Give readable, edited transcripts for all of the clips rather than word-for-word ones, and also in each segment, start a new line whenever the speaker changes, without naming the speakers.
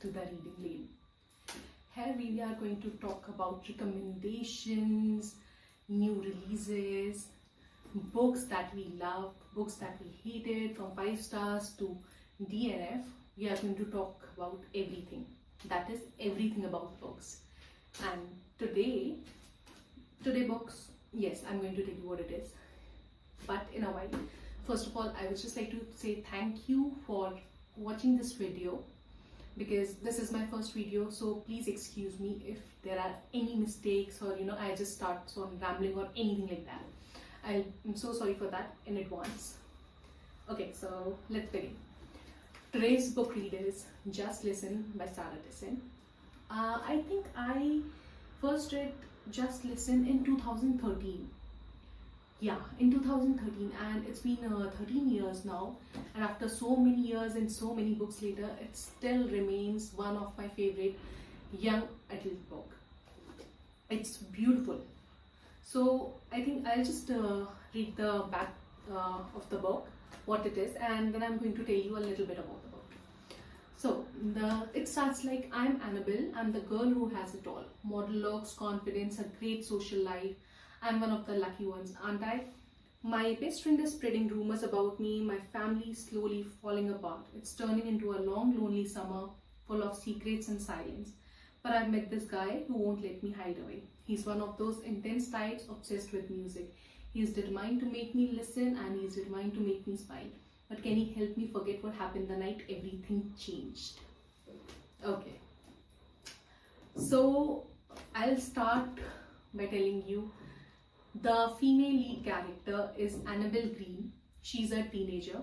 to the Reading Lane. Here we are going to talk about recommendations, new releases, books that we loved, books that we hated, from 5 stars to DNF. We are going to talk about everything. That is everything about books. And today books, yes, I'm going to tell you what it is, but in a while. First of all, I would just like to say thank you for watching this video, because this is my first video, so please excuse me if there are any mistakes or I just start on rambling or anything like that. I'm so sorry for that in advance. Okay, so let's begin. Today's book read is Just Listen by Sarah Dessen. I think I first read Just Listen in 2013. Yeah, in 2013, and it's been 13 years now, and after so many years and so many books later, it still remains one of my favorite young adult book. It's beautiful. So I think I'll just read the back of the book, what it is, and then I'm going to tell you a little bit about the book. So it starts like, I'm Annabelle, I'm the girl who has it all. Model looks, confidence, a great social life. I'm one of the lucky ones, aren't I? My best friend is spreading rumors about me. My family is slowly falling apart. It's turning into a long, lonely summer full of secrets and silence. But I've met this guy who won't let me hide away. He's one of those intense types obsessed with music. He's determined to make me listen, and he's determined to make me smile. But can he help me forget what happened the night everything changed? Okay. So I'll start by telling you, the female lead character is Annabelle Green. She's a teenager.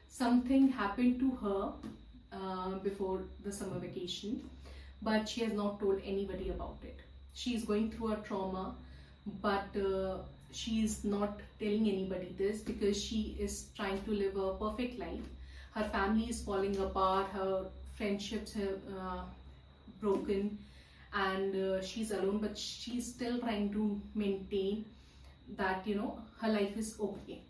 Something happened to her before the summer vacation, but she has not told anybody about it. She's going through a trauma, but she's not telling anybody this because she is trying to live a perfect life. Her family is falling apart, her friendships have broken, and she's alone, but she's still trying to maintain that her life is okay.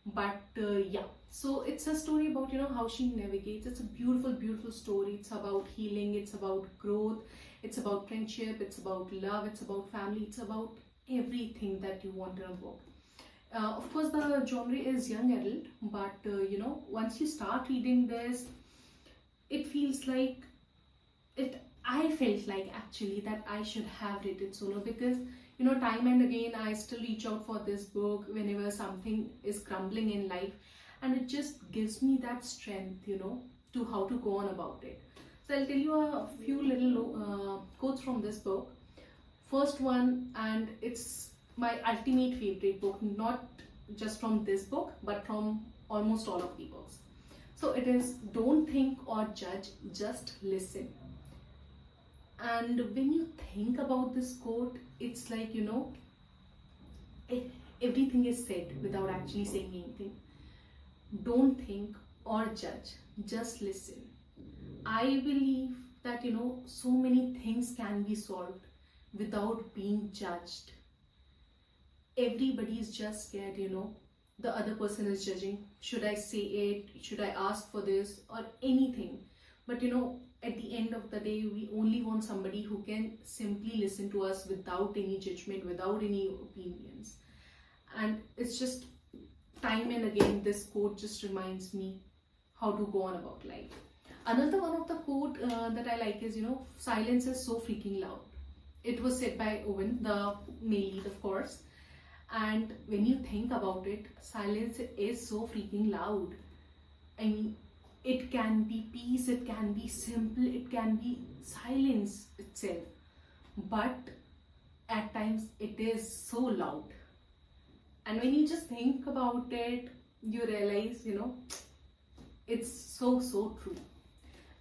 But yeah, so it's a story about how she navigates. It's a beautiful story. It's about healing, it's about growth, it's about friendship, it's about love, it's about family, it's about everything that you want in a book. Of course, the genre is young adult, but once you start reading this, it feels like I felt like actually that I should have read it sooner, because time and again I still reach out for this book whenever something is crumbling in life, and it just gives me that strength to how to go on about it. So I'll tell you a few little quotes from this book. First one, and it's my ultimate favorite book, not just from this book but from almost all of the books. So it is, don't think or judge, just listen. And when you think about this quote, it's like everything is said without actually saying anything. Don't think or judge, just listen. I believe that so many things can be solved without being judged. Everybody is just scared, the other person is judging. Should I say it? Should I ask for this or anything? But at the end of the day, we only want somebody who can simply listen to us without any judgment, without any opinions. And it's just time and again, this quote just reminds me how to go on about life. Another one of the quote that I like is, silence is so freaking loud. It was said by Owen, the male lead, of course. And when you think about it, silence is so freaking loud. I mean, it can be peace, it can be simple, it can be silence itself. But at times it is so loud. And when you just think about it, you realize, it's so true.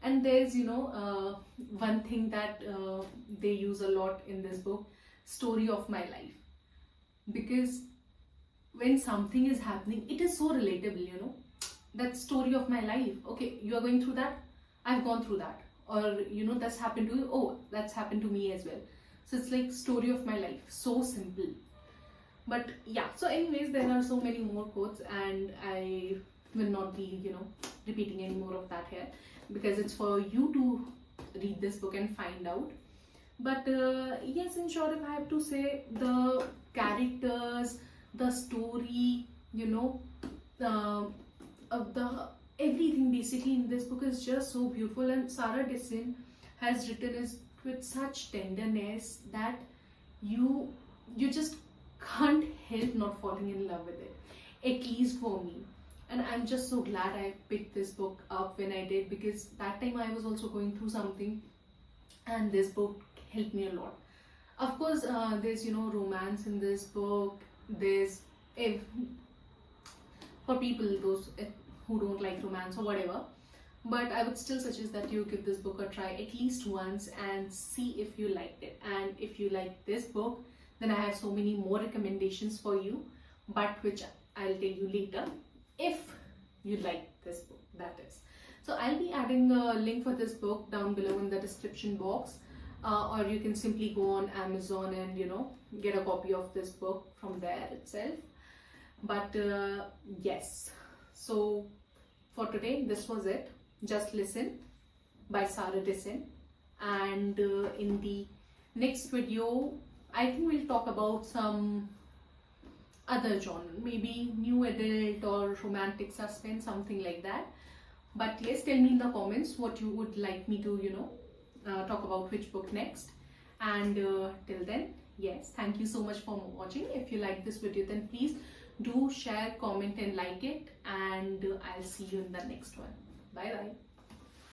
And there's, one thing that they use a lot in this book, story of my life. Because when something is happening, it is so relatable, that story of my life. Okay, you are going through that, I've gone through that. Or, that's happened to you, oh, that's happened to me as well. So it's like story of my life, so simple. But yeah, so anyways, there are so many more quotes, and I will not be, repeating any more of that here, because it's for you to read this book and find out. But yes, in short, if I have to say, the characters, the story, you know, the everything basically in this book is just so beautiful. And Sarah Dessen has written it with such tenderness that you just can't help not falling in love with it, at least for me. And I'm just so glad I picked this book up when I did, because that time I was also going through something, and this book helped me a lot. Of course, there's, you know, romance in this book. There's, if for people those who don't like romance or whatever, but I would still suggest that you give this book a try at least once and see if you liked it. And if you like this book, then I have so many more recommendations for you, but which I'll tell you later, if you like this book, that is. So I'll be adding a link for this book down below in the description box, or you can simply go on Amazon and, you know, get a copy of this book from there itself. But yes, so for today, this was it. Just Listen by Sarah Dessen. And in the next video, I think we'll talk about some other genre, maybe new adult or romantic suspense, something like that. But yes, tell me in the comments what you would like me to, you know, talk about which book next. And till then, yes, thank you so much for watching. If you like this video, then please do share, comment and like it, and I'll see you in the next one. Bye bye.